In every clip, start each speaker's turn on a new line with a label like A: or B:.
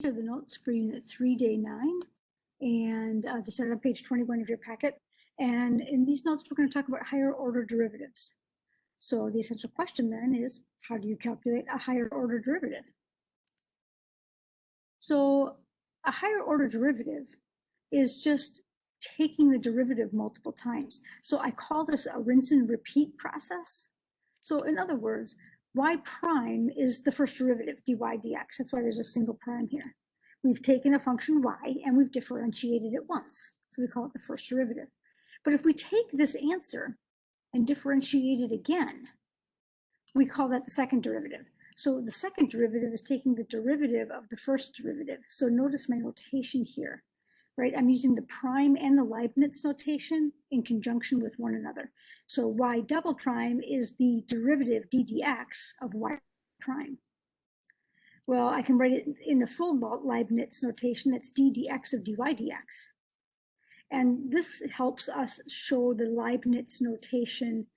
A: are the notes for Unit 3, Day 9, and they start on page 21 of your packet. And in these notes, we're going to talk about higher order derivatives. So the essential question then is, how do you calculate a higher order derivative? So a higher order derivative is just taking the derivative multiple times. So I call this a rinse and repeat process. So in other words, y prime is the first derivative, dy dx. That's why there's a single prime here. We've taken a function y and we've differentiated it once. So we call it the first derivative. But if we take this answer and differentiate it again, we call that the second derivative. So the second derivative is taking the derivative of the first derivative. So notice my notation here, right? I'm using the prime and the Leibniz notation in conjunction with one another. So y double prime is the derivative d dx of y prime. Well, I can write it in the full Leibniz notation. That's d dx of dy dx. And this helps us show the Leibniz notation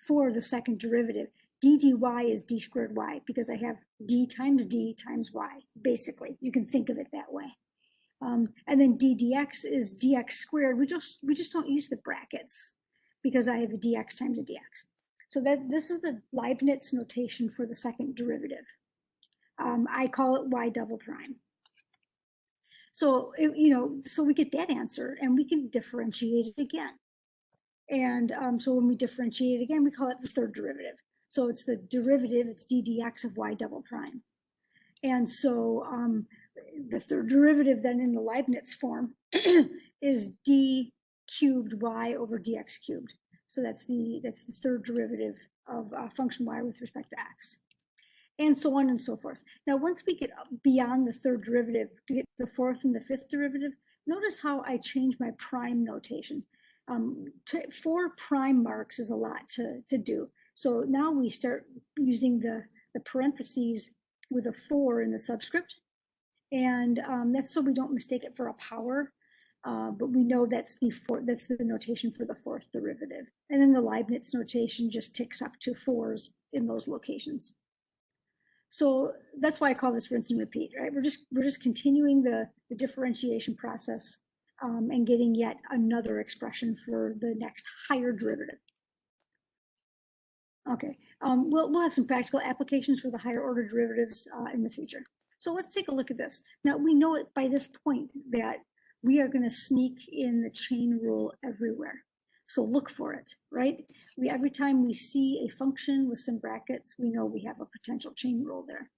A: for the second derivative. d dy is d squared y because I have d times y, basically. You can think of it that way. And then d dx is dx squared. We just don't use the brackets because I have a dx times a dx. So this is the Leibniz notation for the second derivative. I call it y double prime. So, so we get that answer and we can differentiate it again. And so when we differentiate it again, we call it the third derivative. So it's the derivative, it's d dx of y double prime. And so the third derivative then in the Leibniz form is d cubed y over dx cubed. So that's the third derivative of function y with respect to x. And so on and so forth. Now, once we get beyond the third derivative to get the fourth and the fifth derivative, notice how I change my prime notation. 4 prime marks is a lot to do. So now we start using the parentheses with a 4 in the subscript. And that's so we don't mistake it for a power. But we know that's the notation for the fourth derivative. And then the Leibniz notation just ticks up to 4s in those locations. So that's why I call this rinse and repeat, right? We're just continuing the differentiation process and getting yet another expression for the next higher derivative. Okay, we'll have some practical applications for the higher order derivatives in the future. So let's take a look at this. Now we know it by this point that we are going to sneak in the chain rule everywhere. So look for it, right? Every time we see a function with some brackets, we know we have a potential chain rule there.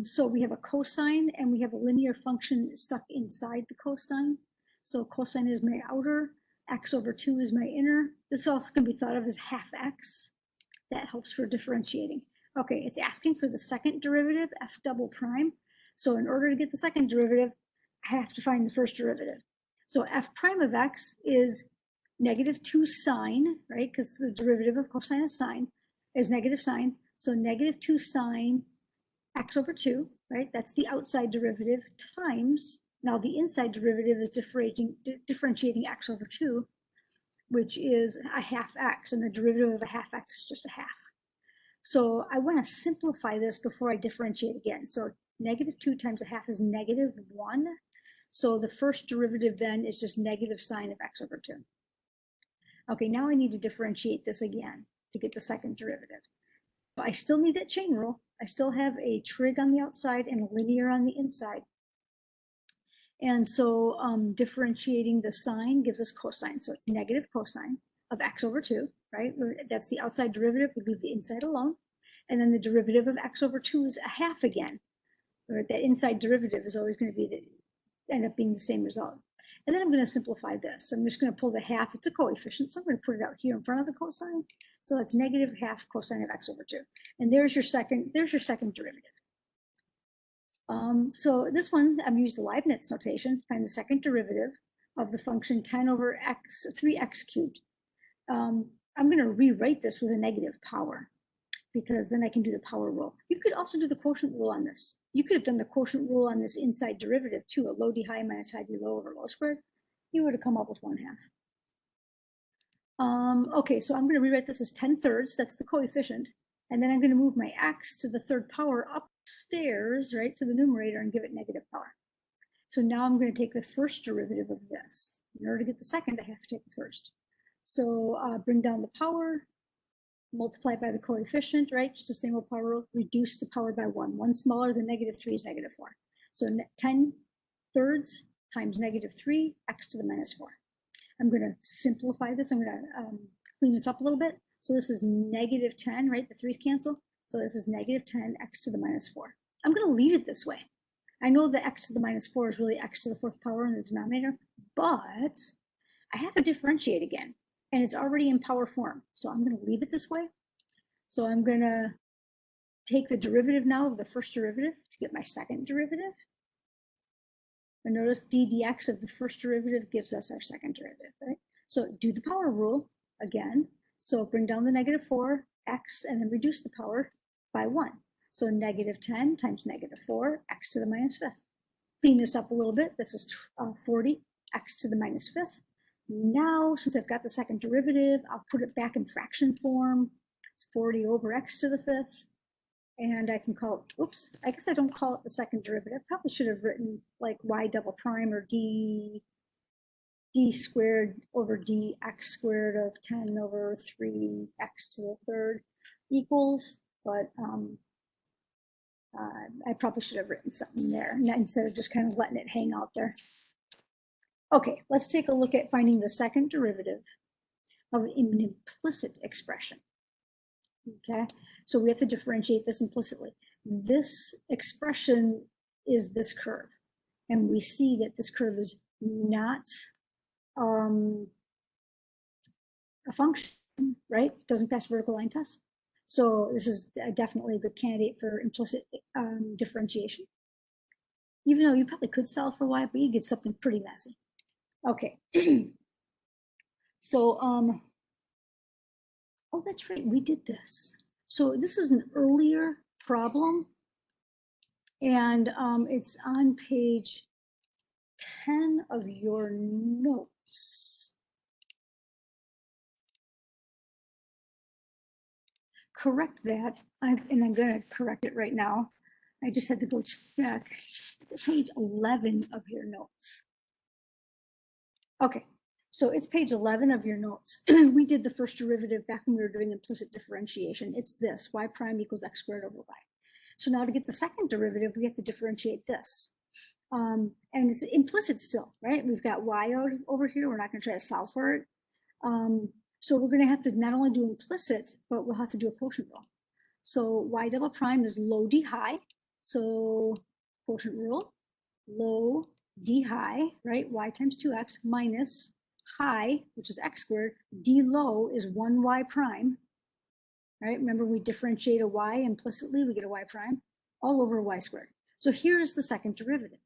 A: So we have a cosine and we have a linear function stuck inside the cosine. So cosine is my outer, x over 2 is my inner. This also can be thought of as half x. That helps for differentiating. Okay, it's asking for the second derivative, f double prime. So in order to get the second derivative, I have to find the first derivative. So f prime of x is -2 sine, right? Because the derivative of cosine is sine, is negative sine. So -2 sine x over 2, right? That's the outside derivative times, now the inside derivative is differentiating x over 2, which is a half x, and the derivative of a half x is just a half. So I want to simplify this before I differentiate again. So -2 times a half is -1. So the first derivative then is just negative sine of x over 2. Okay, now I need to differentiate this again to get the second derivative. But I still need that chain rule. I still have a trig on the outside and a linear on the inside. And so differentiating the sine gives us cosine. So it's negative cosine of x over 2, right? That's the outside derivative. We leave the inside alone. And then the derivative of x over 2 is a half again. Right? That inside derivative is always going to end up being the same result. And then I'm going to simplify this. I'm just going to pull the half. It's a coefficient, so I'm going to put it out here in front of the cosine. So it's negative half cosine of x over 2. And there's your second derivative. So this one, I'm using the Leibniz notation to find the second derivative of the function 10 over x, 3x cubed. I'm going to rewrite this with a negative power because then I can do the power rule. You could also do the quotient rule on this. You could have done the quotient rule on this inside derivative too, a low d high minus high d low over low squared. You would have come up with 1/2. Okay, so I'm going to rewrite this as 10 thirds. That's the coefficient. And then I'm going to move my x to the third power up upstairs, right, to the numerator and give it negative power. So now I'm going to take the first derivative of this. In order to get the second, I have to take the first. So bring down the power, multiply by the coefficient, right? Just the same old power rule, reduce the power by 1. 1 smaller than negative 3 is negative 4. So 10 thirds times negative 3, x to the minus 4. I'm going to simplify this. I'm going to clean this up a little bit. So this is negative 10, right? The 3's cancel. So this is negative 10, x to the minus 4. I'm going to leave it this way. I know that x to the minus 4 is really x to the 4th power in the denominator, but I have to differentiate again, and it's already in power form. So I'm going to leave it this way. So I'm going to take the derivative now of the first derivative to get my second derivative. And notice d dx of the first derivative gives us our second derivative, right? So do the power rule again. So bring down the negative 4, x, and then reduce the power by 1. So negative 10 times negative 4, x to the minus 5th. Clean this up a little bit. This is 40, x to the minus 5th. Now, since I've got the second derivative, I'll put it back in fraction form. It's 40 over x to the 5th. And I can call it, oops, I guess I don't call it the second derivative. Probably should have written like y double prime or d squared over dx squared of 10 over 3x to the 3rd equals, but I probably should have written something there instead of just kind of letting it hang out there. Okay, let's take a look at finding the second derivative of an implicit expression. Okay, so we have to differentiate this implicitly. This expression is this curve, and we see that this curve is not a function, right? Doesn't pass vertical line test. So this is definitely a good candidate for implicit differentiation. Even though you probably could solve for y, but you get something pretty messy. Okay. So, oh, that's right, we did this. So this is an earlier problem, and it's on page 10 of your notes. Correct that, and I'm going to correct it right now. I just had to go check page 11 of your notes. Okay, so it's page 11 of your notes. We did the first derivative back when we were doing implicit differentiation. It's this, y prime equals x squared over y. So now to get the second derivative, we have to differentiate this. And it's implicit still, right? We've got y over here. We're not going to try to solve for it. So we're going to have to not only do implicit, but we'll have to do a quotient rule. So y double prime is low d high. So quotient rule, low d high, right? Y times 2x minus high, which is x squared. D low is 1y prime, right? Remember, we differentiate a y implicitly, we get a y prime all over y squared. So here's the second derivative.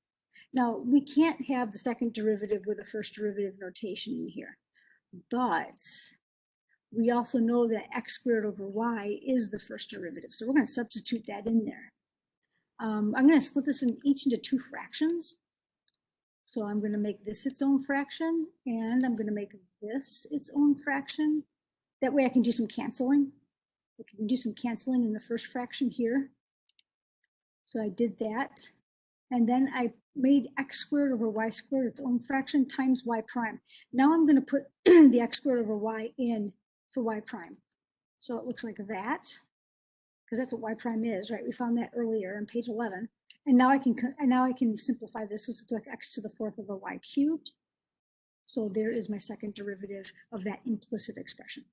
A: Now, we can't have the second derivative with a first derivative notation in here, but we also know that x squared over y is the first derivative. So we're going to substitute that in there. I'm going to split this each into 2 fractions. So I'm going to make this its own fraction, and I'm going to make this its own fraction. That way I can do some canceling. I can do some canceling in the first fraction here. So I did that. And then I made x squared over y squared its own fraction times y prime. Now I'm going to put the x squared over y in for y prime. So it looks like that, because that's what y prime is, right? We found that earlier on page 11. And now I can simplify this. This looks like x to the 4th over y cubed. So there is my second derivative of that implicit expression.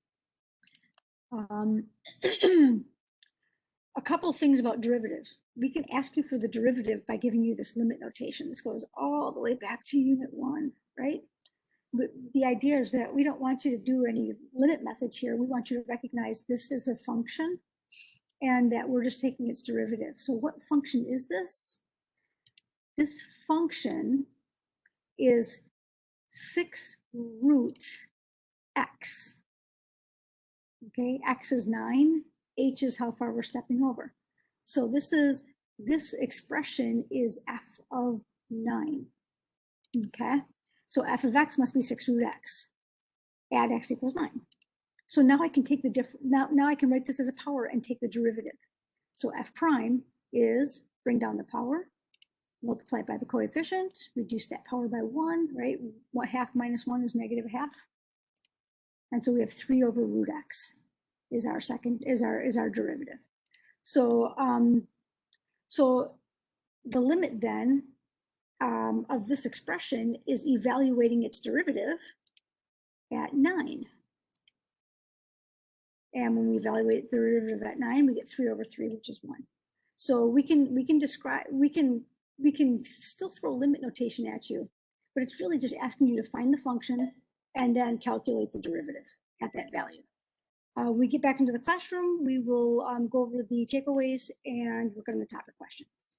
A: A couple of things about derivatives. We can ask you for the derivative by giving you this limit notation. This goes all the way back to Unit 1, right? But the idea is that we don't want you to do any limit methods here. We want you to recognize this is a function and that we're just taking its derivative. So what function is this? This function is 6 root x. Okay, x is 9, h is how far we're stepping over. So this expression is f of 9. Okay, so f of x must be 6 root x. Add x equals 9. So now I can take the now I can write this as a power and take the derivative. So f prime is bring down the power, multiply by the coefficient, reduce that power by 1, right? What half minus 1 is negative half. And so we have 3 over root x is our derivative. So, so the limit then of this expression is evaluating its derivative at 9. And when we evaluate the derivative at 9, we get 3 over 3, which is 1. So we can still throw limit notation at you, but it's really just asking you to find the function and then calculate the derivative at that value. We get back into the classroom, we will go over the takeaways and work on the topic questions.